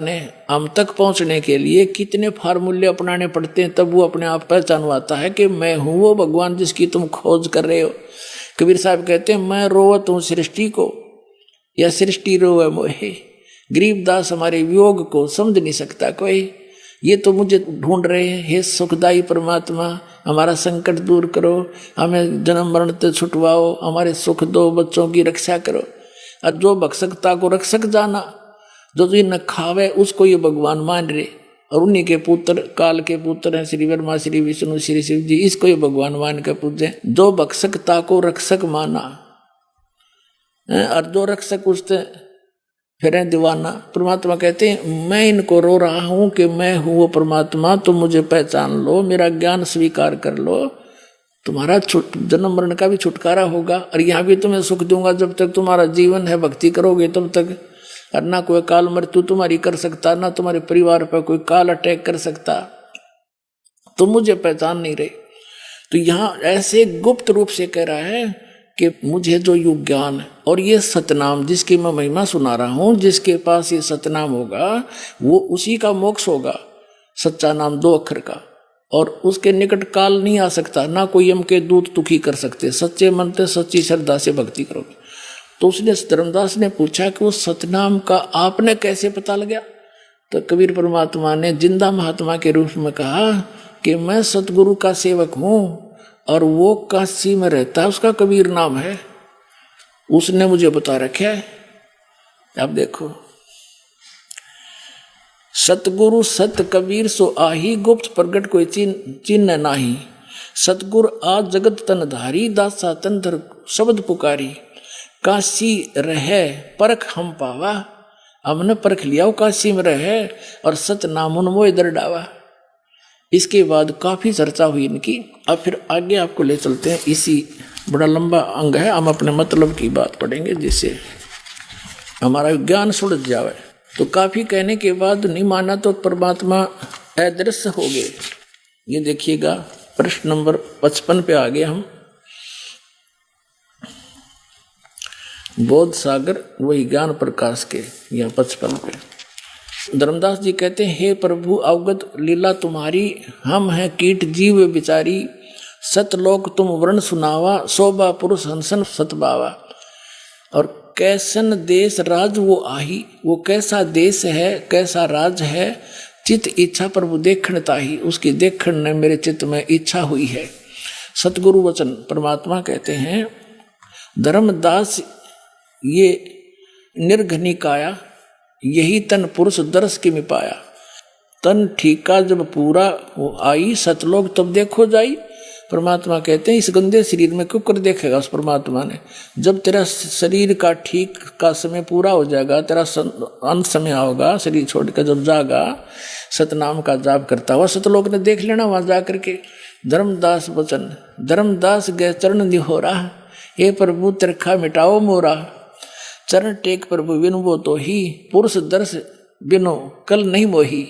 ने हम तक पहुंचने के लिए कितने फार्मूले अपनाने पड़ते हैं, तब वो अपने आप पहचानवाता है कि मैं हूं वो भगवान जिसकी तुम खोज कर रहे हो। कबीर साहब कहते हैं मैं रोवत हूं सृष्टि को या सृष्टि रोवे मोहे। गरीबदास हमारे वियोग को समझ नहीं सकता कोई, ये तो मुझे ढूंढ रहे हैं। हे सुखदाई परमात्मा, हमारा संकट दूर करो, हमें जन्म मरण से छुटवाओ, हमारे सुख दो, बच्चों की रक्षा करो। और जो भक्षकता को रक्षक जाना, जो न खावे उसको ये भगवान मान रहे, और उन्हीं के पुत्र काल के पुत्र हैं श्री ब्रह्मा श्री विष्णु श्री शिव जी, इसको ये भगवान मान के पूजे। जो भक्षकता को रक्षक माना और जो रक्षक उससे फिर दीवाना। परमात्मा कहते हैं मैं इनको रो रहा हूं कि मैं हूं वो परमात्मा, तुम मुझे पहचान लो, मेरा ज्ञान स्वीकार कर लो, तुम्हारा जन्म मरण का भी छुटकारा होगा, और यहाँ भी तुम्हें सुख दूंगा जब तक तुम्हारा जीवन है, भक्ति करोगे तब तक। और ना कोई काल मृत्यु तुम्हारी कर सकता, ना तुम्हारे परिवार पर कोई काल अटैक कर सकता, तुम मुझे पहचान नहीं रहे। तो यहाँ ऐसे गुप्त रूप से कह रहा है कि मुझे जो युग ज्ञान और ये सतनाम जिसकी मैं महिमा सुना रहा हूँ, जिसके पास ये सतनाम होगा वो उसी का मोक्ष होगा। सच्चा नाम 2 अक्षर का, और उसके निकट काल नहीं आ सकता, ना कोई यम के दूत दुखी कर सकते। सच्चे मन से सच्ची श्रद्धा से भक्ति करोगे। तो उसने धर्मदास ने पूछा कि वो सतनाम का आपने कैसे पता लगा? तो कबीर परमात्मा ने जिंदा महात्मा के रूप में कहा कि मैं सतगुरु का सेवक हूँ, और वो काशी में रहता है, उसका कबीर नाम है, उसने मुझे बता रखा है। अब देखो, सतगुरु सत कबीर सो आही, गुप्त प्रगट कोई चिन्ह नाही। सतगुरु आज जगत तन धारी, दासा तंत्र शब्द पुकारी। काशी रहे परख हम पावा, हमने परख लिया वो काशी में रहे, और सत नाम उनमोय दर डावा। इसके बाद काफी चर्चा हुई इनकी। अब फिर आगे आपको ले चलते हैं, इसी बड़ा लंबा अंग है, हम अपने मतलब की बात पढ़ेंगे जिससे हमारा ज्ञान सुलझ जाए। तो काफी कहने के बाद नहीं माना तो परमात्मा अदृश्य हो गए। ये देखिएगा प्रश्न नंबर 55 पे आ गए हम। बोध सागर वही ज्ञान प्रकाश के, यहाँ 55 पे धर्मदास जी कहते हैं हे प्रभु अवगत लीला तुम्हारी, हम हैं कीट जीव बिचारी। सतलोक तुम वर्ण सुनावा, शोभा पुरुष हंसन सतबावा। और कैसन देश राज वो आही, वो कैसा देश है कैसा राज है, चित इच्छा प्रभु देखण ताही, उसकी देखण ने मेरे चित्त में इच्छा हुई है। सतगुरु वचन परमात्मा कहते हैं धर्मदास ये निर्घनिकाया, यही तन पुरुष दर्श की में पाया। तन ठीका जब पूरा वो आई, सतलोक तब देखो जाई। परमात्मा कहते हैं इस गंदे शरीर में क्यों कर देखेगा उस परमात्मा ने? जब तेरा शरीर का ठीक का समय पूरा हो जाएगा, तेरा अंत समय होगा, शरीर छोड़कर जब जागा, सतनाम का जाप करता हुआ सतलोक ने देख लेना वहां जा करके। धर्मदास वचन, धर्मदास गए चरण निहोरा, हे प्रभु तिरखा मिटाओ मोरा। चरण टेक प्रभु बिनु वो तो ही, पुरुष दर्श बिनु कल नहीं मोही।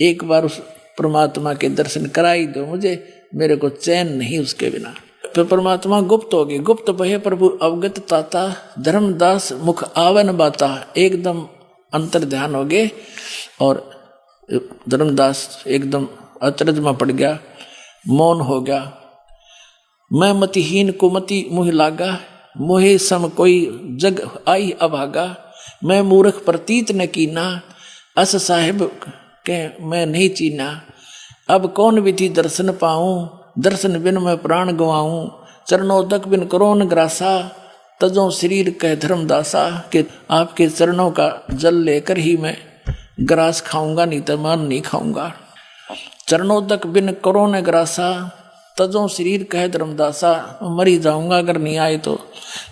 एक बार उस परमात्मा के दर्शन कराई दो मुझे, मेरे को चैन नहीं उसके बिना। तो परमात्मा गुप्त हो गए। गुप्त भय प्रभु अवगत ताता, धर्मदास मुख आवन बाता। एकदम अंतर ध्यान हो गए और धर्मदास एकदम अचरज में पड़ गया, मौन हो गया। मैं मतिहीन कुमति मुह लागा, मोहे सम कोई जग आई अभागा। मैं मूर्ख प्रतीत न कीना, अस साहिब के मैं नहीं चीना। अब कौन विधि दर्शन पाऊं, दर्शन बिन मैं प्राण गवाऊं। चरणोदक बिन करो न ग्रासा, तजो शरीर कह धर्मदासा। कि आपके चरणों का जल लेकर ही मैं ग्रास खाऊंगा, नहीं तो मान नहीं खाऊंगा। चरणोदक बिन करो न ग्रासा, तजो शरीर कह धर्मदासा। मरी जाऊंगा अगर नहीं आए तो।